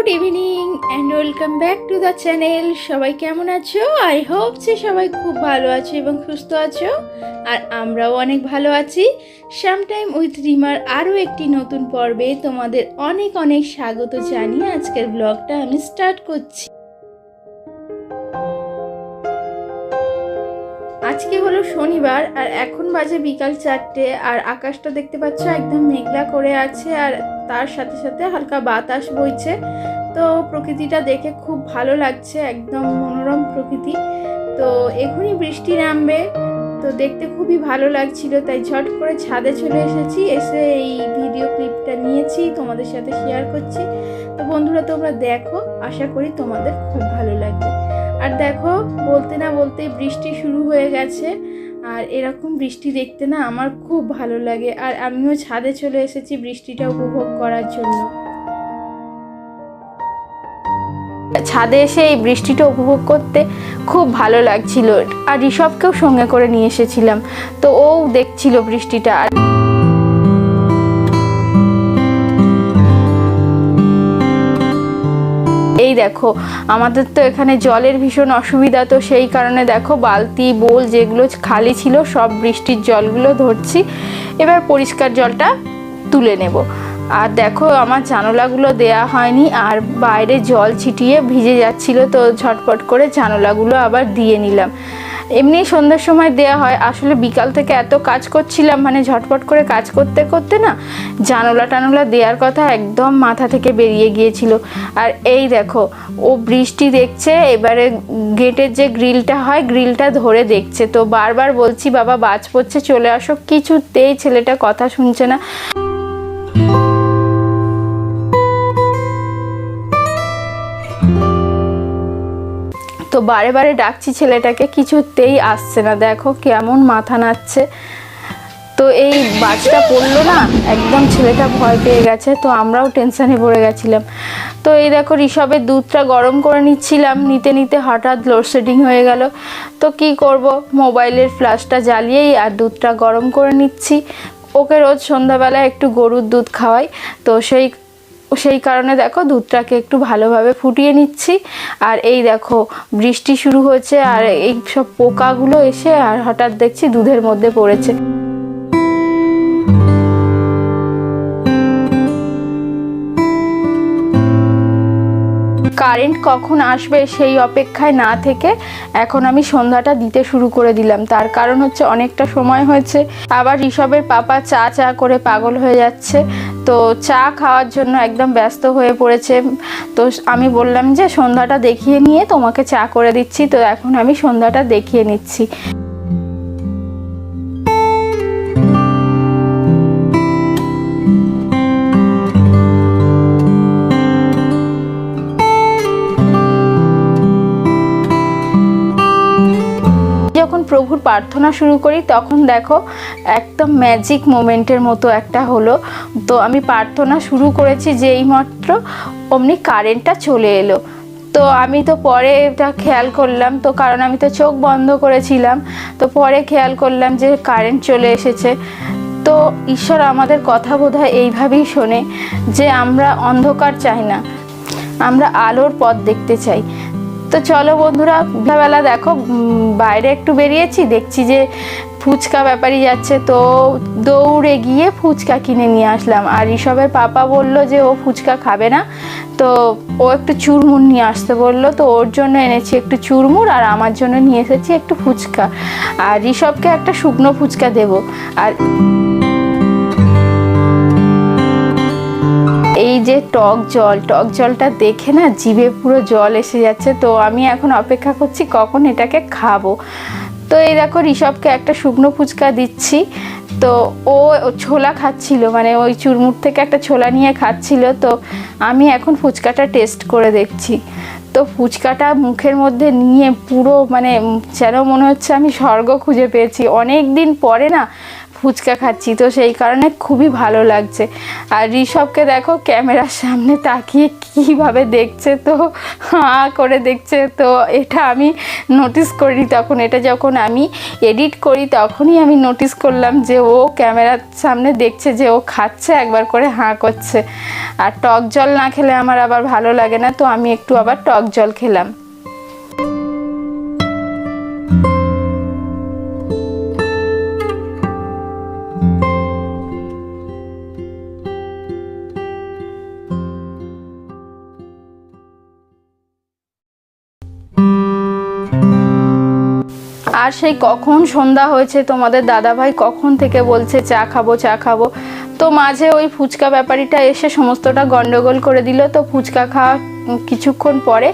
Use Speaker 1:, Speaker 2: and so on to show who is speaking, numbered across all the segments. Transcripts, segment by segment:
Speaker 1: Good evening and welcome back to the channel. সবাই কেমন আছো? আই হোপ যে সবাই খুব ভালো আছো এবং সুস্থ আছো, আর আমরাও অনেক ভালো আছি। সামটাইম উইথ রিমার আরও একটি নতুন পর্বে তোমাদের অনেক অনেক স্বাগত জানিয়ে আজকের ব্লগটা আমি স্টার্ট করছি। আজকে হলো শনিবার আর এখন বাজে বিকাল 4টে, আর আকাশটা দেখতে পাচ্ছ একদম মেঘলা করে আছে, আর তার সাথে সাথে হালকা বাতাস বইছে। তো প্রকৃতিটা দেখে খুব ভালো লাগছে, একদম মনোরম প্রকৃতি। তো এখনই বৃষ্টি নামবে, তো দেখতে খুবই ভালো লাগছিল, তাই ঝট করে ছাদে চলে এসেছি। এসে এই ভিডিও ক্লিপটা নিয়েছি, তোমাদের সাথে শেয়ার করছি। তো বন্ধুরা তোমরা দেখো, আশা করি তোমাদের খুব ভালো লাগবে। আর দেখো, বলতে না বলতেই বৃষ্টি শুরু হয়ে গেছে, আর এরকম বৃষ্টি দেখতে না আমার খুব ভালো লাগে। আর আমিও ছাদে চলে এসেছি বৃষ্টিটা উপভোগ করার জন্য। ছাদে এসে এই বৃষ্টিটা উপভোগ করতে খুব ভালো লাগছিল, আর ঋষভকেও সঙ্গে করে নিয়ে এসেছিলাম, তো ও দেখছিল বৃষ্টিটা। এই দেখো, আমাদের তো এখানে জলের ভীষণ অসুবিধা, তো সেই কারণে দেখো বালতি বোল যেগুলো খালি ছিল সব বৃষ্টির জলগুলো ধরছি। এবার পরিষ্কার জলটা তুলে নেব। আর দেখো, আমার জানালাগুলো দেয়া হয়নি, আর বাইরে জল ছিটিয়ে ভিজে যাচ্ছিল, তো ঝটপট করে জানালাগুলো আবার দিয়ে নিলাম। এমনি সন্ধ্যার সময় দেয়া হয়, আসলে বিকাল থেকে এত কাজ করছিলাম, মানে ঝটপট করে কাজ করতে করতে না জানালা টানোলা দেওয়ার কথা একদম মাথা থেকে বেরিয়ে গিয়েছিল। আর এই দেখো, ও বৃষ্টি দেখছে, এবারে গেটের যে গ্রিলটা হয় গ্রিলটা ধরে দেখছে। তো বারবার বলছি বাবা বাজ পড়ছে চলে আসো, কিছুতেই ছেলেটা কথা শুনছে না। তো বারে বারে ডাকছি ছেলেটাকে, কিছুতেই আসছে না। দেখো কেমন মাথা নাড়ছে। তো এই বাজটা পড়লো না, একদম ছেলেটা ভয় পেয়ে গেছে, তো আমরাও টেনশানে পড়ে গেছিলাম। তো এই দেখো, ঋষভের দুধটা গরম করে নিচ্ছিলাম, নিতে নিতে হঠাৎ লোডশেডিং হয়ে গেল। তো কি করব, মোবাইলের ফ্ল্যাশটা জ্বালিয়েই আর দুধটা গরম করে নিচ্ছি। ওকে রোজ সন্ধ্যাবেলা একটু গরুর দুধ খাওয়াই, তো সেই কারণে দেখো দুধটাকে একটু ভালোভাবে ফুটিয়ে নিচ্ছি। আর এই দেখো বৃষ্টি শুরু হয়েছে, আর এই সব পোকাগুলো এসে আর হঠাৎ দেখছি দুধের মধ্যে পড়েছে। কারেন্ট কখন আসবে সেই অপেক্ষায় না থেকে এখন আমি সন্ধ্যাটা দিতে শুরু করে দিলাম। তার কারণ হচ্ছে অনেকটা সময় হয়েছে, আবার ঋষভের পাপা চা চা করে পাগল হয়ে যাচ্ছে, তো চা খাওয়ার জন্য একদম ব্যস্ত হয়ে পড়েছে। তো আমি বললাম যে সন্ধ্যাটা দেখিয়ে নিয়ে তোমাকে চা করে দিচ্ছি। তো এখন আমি সন্ধ্যাটা দেখিয়ে নিচ্ছি। যখন প্রভুর প্রার্থনা শুরু করি তখন দেখো একদম ম্যাজিক মোমেন্টের মতো একটা হলো। তো আমি প্রার্থনা শুরু করেছি যেই মাত্র অমনি কারেন্টটা চলে এলো। তো আমি তো পরে এটা খেয়াল করলাম, তো কারণ আমি তো চোখ বন্ধ করেছিলাম, তো পরে খেয়াল করলাম যে কারেন্ট চলে এসেছে। তো ঈশ্বর আমাদের কথা বোধহয় এইভাবেই শোনে যে আমরা অন্ধকার চাই না, আমরা আলোর পথ দেখতে চাই। তো চলো বন্ধুরা, বেলা দেখো বাইরে একটু বেরিয়েছি, দেখছি যে ফুচকা ব্যাপারী যাচ্ছে, তো দৌড়ে গিয়ে ফুচকা কিনে নিয়ে আসলাম। আর ঋষভের পাপা বললো যে ও ফুচকা খাবে না, তো ও একটু চুরমুর নিয়ে আসতে বললো, তো ওর জন্য এনেছি একটু চুরমুর, আর আমার জন্য নিয়ে এসেছি একটু ফুচকা। আর ঋষভকে একটা শুকনো ফুচকা দেবো। আর এই যে টক জলটা দেখে না জিভে পুরো জল এসে যাচ্ছে। তো আমি এখন অপেক্ষা করছি কখন এটাকে খাবো। তো এই দেখো ঋষভকে একটা শুকনো ফুচকা দিচ্ছি, তো ও ছোলা খাচ্ছিল, মানে ওই চুরমুর থেকে একটা ছোলা নিয়ে খাচ্ছিল। তো আমি এখন ফুচকাটা টেস্ট করে দেখছি। তো ফুচকাটা মুখের মধ্যে নিয়ে পুরো মানে যেন মনে হচ্ছে আমি স্বর্গ খুঁজে পেয়েছি। অনেক দিন পরে না ফুচকা খাচ্ছি, তো সেই কারণে খুবই ভালো লাগছে। আর ঋষভকে দেখো ক্যামেরার সামনে তাকিয়ে কীভাবে দেখছে, তো হাঁ করে দেখছে। তো এটা আমি নোটিস করিনি তখন, এটা যখন আমি এডিট করি তখনই আমি নোটিস করলাম যে ও ক্যামেরার সামনে দেখছে যে ও খাচ্ছে, একবার করে হাঁ করছে। আর টক জল না খেলে আমার আবার ভালো লাগে না, তো আমি একটু আবার টক জল খেলাম। আর সেই কখন সন্ধ্যা হয়েছে, তোমাদের দাদাভাই কখন থেকে বলছে চা খাবো চা খাবো। তো মাঝে ওই ফুচকা ব্যাপারীটা এসে সমস্তটা গন্ডগোল করে দিল। তো ফুচকা খাওয়া কিছুক্ষণ পরে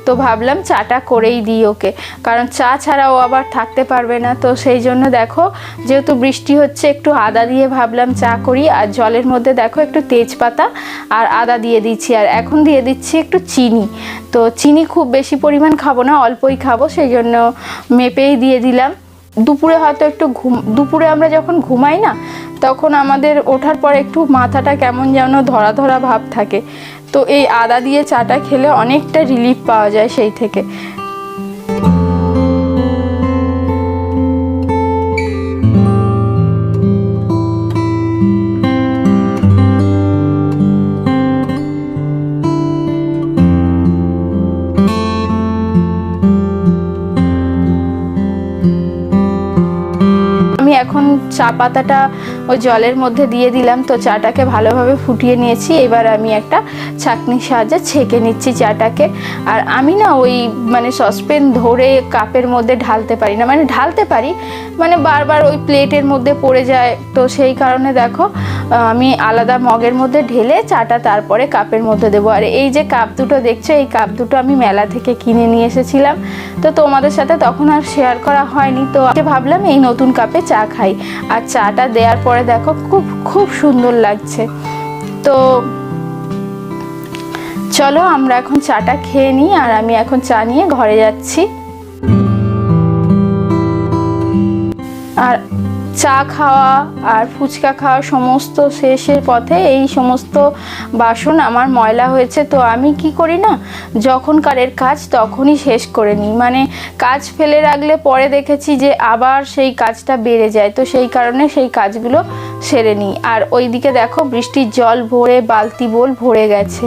Speaker 1: তো ভাবলাম চাটা করেই দিই ওকে, কারণ চা ছাড়া ও আবার থাকতে পারবে না। তো সেই জন্য দেখো, যেহেতু বৃষ্টি হচ্ছে, একটু আদা দিয়ে ভাবলাম চা করি। আর জলের মধ্যে দেখো একটু তেজপাতা আর আদা দিয়ে দিচ্ছি, আর এখন দিয়ে দিচ্ছি একটু চিনি। তো চিনি খুব বেশি পরিমাণ খাবো না, অল্পই খাবো, সেই জন্য মেপেই দিয়ে দিলাম। দুপুরে হয়তো একটু দুপুরে আমরা যখন ঘুমাই না, তখন আমাদের ওঠার পর একটু মাথাটা কেমন যেন ধরা ধরা ভাব থাকে। তো এই আদা দিয়ে চাটা খেলে অনেকটা রিলিফ পাওয়া যায় সেই থেকে। আমি এখন চা পাতাটা ওই জলের মধ্যে দিয়ে দিলাম। তো চাটাকে ভালোভাবে ফুটিয়ে নিয়েছি। এবার আমি একটা ছাঁকনির সাহায্যে ছেঁকে নিচ্ছি চাটাকে। আর আমি না ওই মানে সসপ্যান ধরে কাপের মধ্যে ঢালতে পারি না, মানে ঢালতে পারি, মানে বারবার ওই প্লেটের মধ্যে পড়ে যায়। তো সেই কারণে দেখো আমি আলাদা মগের মধ্যে ঢেলে চাটা তারপরে কাপের মধ্যে দেবো। আর এই যে কাপ দুটো দেখছো, এই কাপ দুটো আমি মেলা থেকে কিনে নিয়ে এসেছিলাম। তো তোমাদের সাথে তখন আর শেয়ার করা হয়নি, তো ভাবলাম এই নতুন কাপে চা খাই। আর চাটা দেওয়ার পরে দেখো খুব সুন্দর লাগছে। তো চলো আমরা এখন চাটা খেয়ে নিই। আর আমি এখন চা নিয়ে ঘরে যাচ্ছি। আর চা খাওয়া আর ফুচকা খাওয়া সমস্ত শেষের পথে এই সমস্ত বাসন আমার ময়লা হয়েছে। তো আমি কি করি না, যখনকারের কাজ তখনই শেষ করে নিই, মানে কাজ ফেলে রাখলে পরে দেখেছি যে আবার সেই কাজটা বেড়ে যায়। তো সেই কারণে সেই কাজগুলো সেরে নিই। আর ওইদিকে দেখো বৃষ্টির জল ভরে বালতি বোল ভরে গেছে।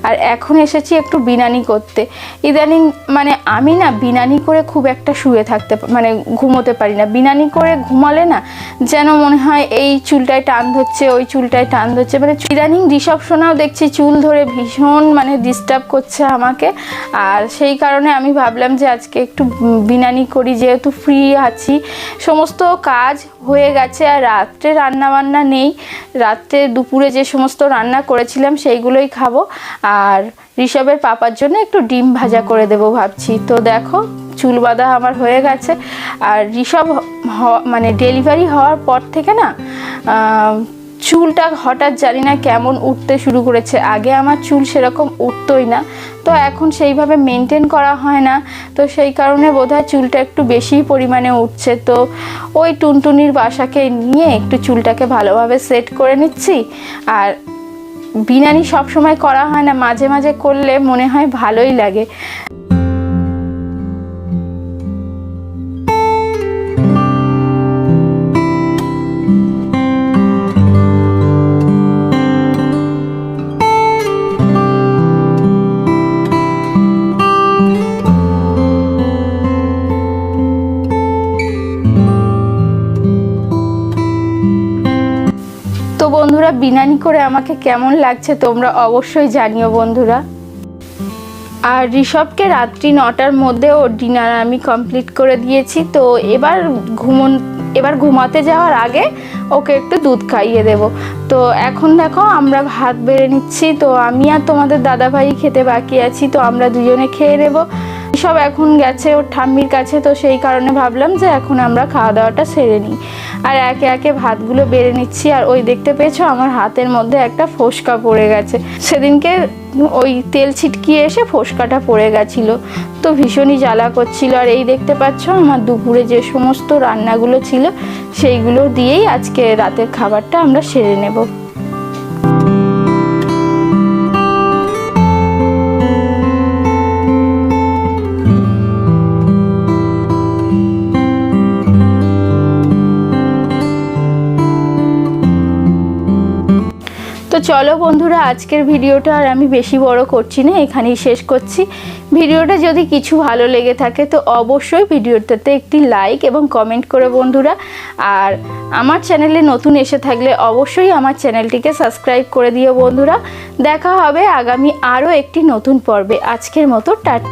Speaker 1: আর এখন এসেছি একটু বিনানি করতে। ইদানিং মানে আমি না বিনানি করে খুব একটা শুয়ে থাকতে মানে ঘুমোতে পারি না। বিনানি করে ঘুমালে না যেন মনে হয় এই চুলটায় টান ধরছে, ওই চুলটায় টান ধরছে। মানে ইদানিং ঋষভ সোনাও দেখছি চুল ধরে ভীষণ মানে ডিস্টার্ব করছে আমাকে। আর সেই কারণে আমি ভাবলাম যে আজকে একটু বিনানি করি, যেহেতু ফ্রি আছি, সমস্ত কাজ হয়ে গেছে। আর রাত্রে রান্নাবান্না নেই, রাত্রে দুপুরে যে সমস্ত রান্না করেছিলাম সেইগুলোই খাবো। আর ঋষভের পাপার জন্য একটু ডিম ভাজা করে দেবো ভাবছি। তো দেখো চুল বাঁধা আমার হয়ে গেছে। আর ঋষভ মানে ডেলিভারি হওয়ার পর থেকে না চুলটা হঠাৎ জানি না কেমন উঠতে শুরু করেছে। আগে আমার চুল সেরকম উঠতোই না, তো এখন সেইভাবে মেনটেন করা হয় না। তো সেই কারণে বোধহয় চুলটা একটু বেশি পরিমাণে উঠছে। তো ওই টুনটুনির বাসাকে নিয়ে একটু চুলটাকে ভালোভাবে সেট করে নিচ্ছি। আর বিনানি সব সময় করা হয় না, মাঝে মাঝে করলে মনে হয় ভালোই লাগে। বন্ধুরা বিনানি করে আমাকে কেমন লাগছে তোমরা অবশ্যই জানিও বন্ধুরা। আর ঋষভকে রাত্রি 9টার মধ্যে ওর ডিনার আমি কমপ্লিট করে দিয়েছি। তো এবার ঘুমাতে যাওয়ার আগে ওকে একটু দুধ খাইয়ে দেব। তো এখন দেখো আমরা ভাত বেড়ে নিচ্ছি। তো আমি আর তোমাদের দাদাভাই খেতে বাকি আছি, তো আমরা দুজনে খেয়ে নেব। সব এখন গেছে ওর ঠাম্মির কাছে, তো সেই কারণে ভাবলাম যে এখন আমরা খাওয়া দাওয়াটা সেরে নিই। আর একে একে ভাতগুলো বেড়ে নিচ্ছি। আর ওই দেখতে পেয়েছো আমার হাতের মধ্যে একটা ফোসকা পড়ে গেছে, সেদিনকে ওই তেল ছিটকিয়ে এসে ফোসকাটা পড়ে গেছিলো, তো ভীষণই জ্বালা করছিল। আর এই দেখতে পাচ্ছ আমার দুপুরে যে সমস্ত রান্নাগুলো ছিল সেইগুলো দিয়েই আজকে রাতের খাবারটা আমরা সেরে নেব। তো চলো বন্ধুরা, আজকের ভিডিওটা আর আমি বেশি বড় করছি না, এখানেই শেষ করছি। ভিডিওটা যদি কিছু ভালো লেগে থাকে তো অবশ্যই ভিডিওটাতে একটি লাইক এবং কমেন্ট করে বন্ধুরা। আর আমার চ্যানেলে নতুন এসে থাকলে অবশ্যই আমার চ্যানেলটিকে সাবস্ক্রাইব করে দিও বন্ধুরা। দেখা হবে আগামী আরও একটি নতুন পর্বে। আজকের মতো টাটা।